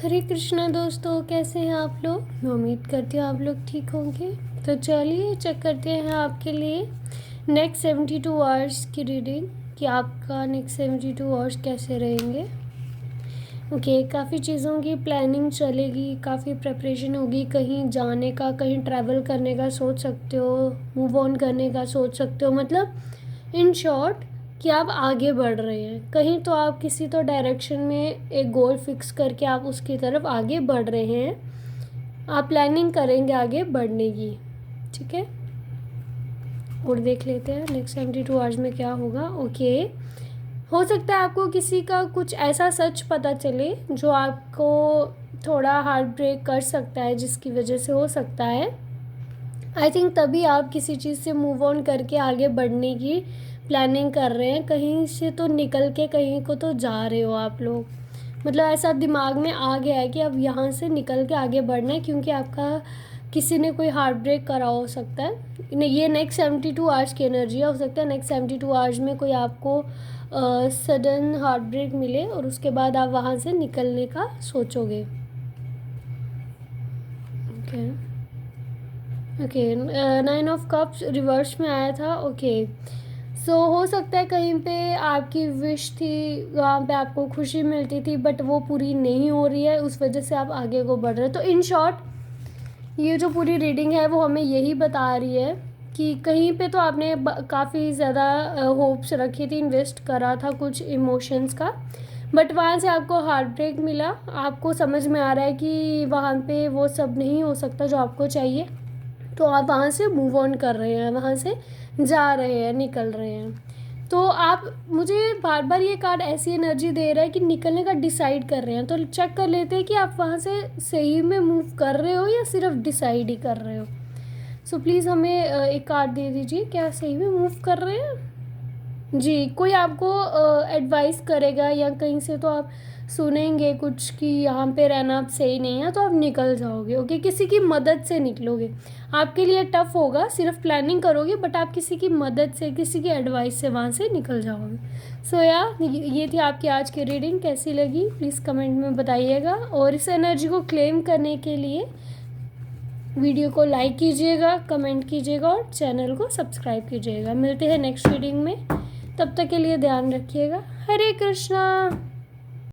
हरे कृष्णा दोस्तों, कैसे हैं आप लोग। मैं उम्मीद करती हूँ आप लोग ठीक होंगे। तो चलिए चेक करते हैं आपके लिए नेक्स्ट 72 आवर्स की रीडिंग कि आपका नेक्स्ट 72 आवर्स कैसे रहेंगे। ओके, काफ़ी चीज़ों की प्लानिंग चलेगी, काफ़ी प्रिपरेशन होगी। कहीं जाने का, कहीं ट्रैवल करने का सोच सकते हो, मूव ऑन करने का सोच सकते हो। मतलब इन शॉर्ट कि आप आगे बढ़ रहे हैं कहीं, तो आप किसी तो डायरेक्शन में एक गोल फिक्स करके आप उसकी तरफ आगे बढ़ रहे हैं। आप प्लानिंग करेंगे आगे बढ़ने की, ठीक है। और देख लेते हैं नेक्स्ट 72 आवर्स में क्या होगा। ओके, हो सकता है आपको किसी का कुछ ऐसा सच पता चले जो आपको थोड़ा हार्ट ब्रेक कर सकता है, जिसकी वजह से हो सकता है आई थिंक तभी आप किसी चीज़ से मूव ऑन करके आगे बढ़ने की प्लानिंग कर रहे हैं। कहीं से तो निकल के कहीं को तो जा रहे हो आप लोग। मतलब ऐसा दिमाग में आ गया है कि अब यहाँ से निकल के आगे बढ़ना है, क्योंकि आपका किसी ने कोई हार्ट ब्रेक करा हो सकता है। ये नेक्स्ट 72 आवर्स की एनर्जी हो सकता है नेक्स्ट 72 आवर्स में कोई आपको सडन हार्ट ब्रेक मिले और उसके बाद आप वहाँ से निकलने का सोचोगे। ओके, 9 ऑफ कप्स रिवर्स में आया था। ओके, सो हो सकता है कहीं पे आपकी विश थी, वहाँ पे आपको खुशी मिलती थी, बट वो पूरी नहीं हो रही है, उस वजह से आप आगे को बढ़ रहे हैं। तो इन शॉर्ट ये जो पूरी रीडिंग है वो हमें यही बता रही है कि कहीं पे तो आपने काफ़ी ज़्यादा होप्स रखी थी, इन्वेस्ट करा था कुछ इमोशंस का, बट वहाँ से आपको हार्ट ब्रेक मिला। आपको समझ में आ रहा है कि वहाँ पे वो सब नहीं हो सकता जो आपको चाहिए, तो आप वहाँ से मूव ऑन कर रहे हैं, वहाँ से जा रहे हैं, निकल रहे हैं। तो आप, मुझे बार बार ये कार्ड ऐसी एनर्जी दे रहा है कि निकलने का डिसाइड कर रहे हैं। तो चेक कर लेते हैं कि आप वहाँ से सही में मूव कर रहे हो या सिर्फ डिसाइड ही कर रहे हो। सो प्लीज़ हमें एक कार्ड दे दीजिए, क्या सही में मूव कर रहे हैं जी। कोई आपको एडवाइस करेगा या कहीं से तो आप सुनेंगे कुछ कि यहाँ पे रहना अब सही नहीं है, तो आप निकल जाओगे। ओके, किसी की मदद से निकलोगे। आपके लिए टफ़ होगा, सिर्फ प्लानिंग करोगे, बट आप किसी की मदद से, किसी की एडवाइस से वहाँ से निकल जाओगे। सो ये थी आपकी आज की रीडिंग। कैसी लगी प्लीज़ कमेंट में बताइएगा। और इस एनर्जी को क्लेम करने के लिए वीडियो को लाइक कीजिएगा, कमेंट कीजिएगा और चैनल को सब्सक्राइब कीजिएगा। मिलते हैं नेक्स्ट रीडिंग में, तब तक के लिए ध्यान रखिएगा। हरे कृष्णा।